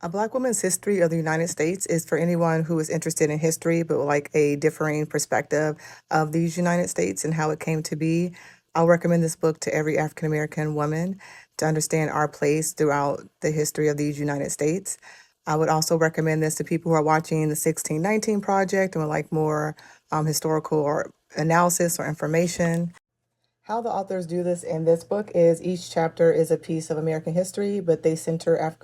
A Black woman's history of the United States is for anyone who is interested in history, but would like a differing perspective of these United States and how it came to be. I'll recommend this book to every African American woman to understand our place throughout the history of these United States. I would also recommend this to people who are watching the 1619 Project and would like more historical or analysis or information. How the authors do this in this book is each chapter is a piece of American history, but they center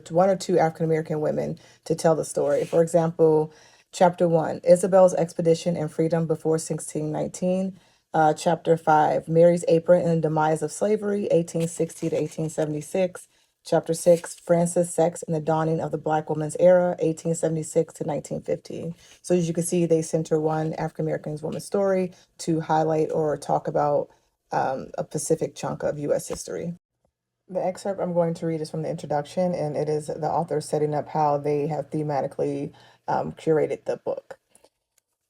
one or two African American women to tell the story. For example, chapter 1, Isabel's expedition and freedom before 1619. Chapter 5, Mary's apron and the demise of slavery, 1860 to 1876. Chapter 6, Frances' sex and the dawning of the Black woman's era, 1876 to 1915. So as you can see, they center one African American woman's story to highlight or talk about a specific chunk of U.S. history. The excerpt I'm going to read is from the introduction, and it is the author setting up how they have thematically curated the book.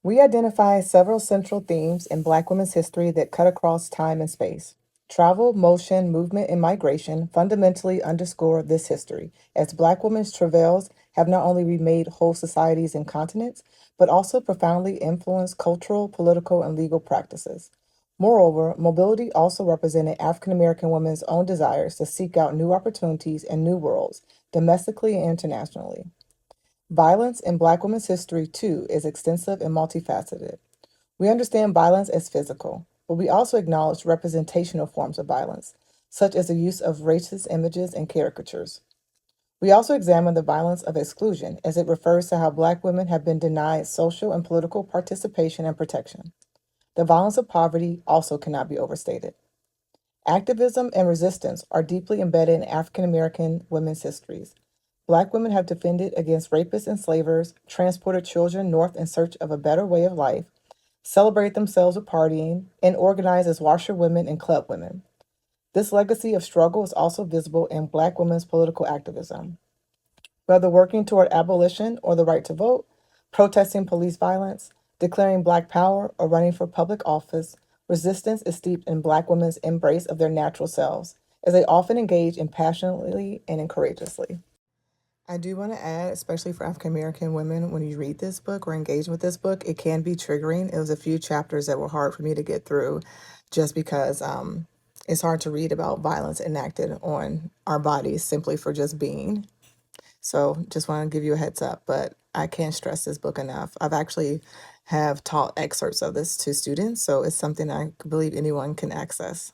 We identify several central themes in Black women's history that cut across time and space. Travel, motion, movement, and migration fundamentally underscore this history, as Black women's travails have not only remade whole societies and continents, but also profoundly influenced cultural, political, and legal practices. Moreover, mobility also represented African American women's own desires to seek out new opportunities and new worlds, domestically and internationally. Violence in Black women's history, too, is extensive and multifaceted. We understand violence as physical, but we also acknowledge representational forms of violence, such as the use of racist images and caricatures. We also examine the violence of exclusion, as it refers to how Black women have been denied social and political participation and protection. The violence of poverty also cannot be overstated. Activism and resistance are deeply embedded in African American women's histories. Black women have defended against rapists and slavers, transported children north in search of a better way of life, celebrate themselves with partying, and organize as washerwomen and club women. This legacy of struggle is also visible in Black women's political activism. Whether working toward abolition or the right to vote, protesting police violence, declaring Black power, or running for public office, resistance is steeped in Black women's embrace of their natural selves, as they often engage in passionately and courageously. I do want to add, especially for African American women, when you read this book or engage with this book, it can be triggering. It was a few chapters that were hard for me to get through just because it's hard to read about violence enacted on our bodies simply for just being. So just want to give you a heads up, but I can't stress this book enough. I've actually have taught excerpts of this to students, so it's something I believe anyone can access.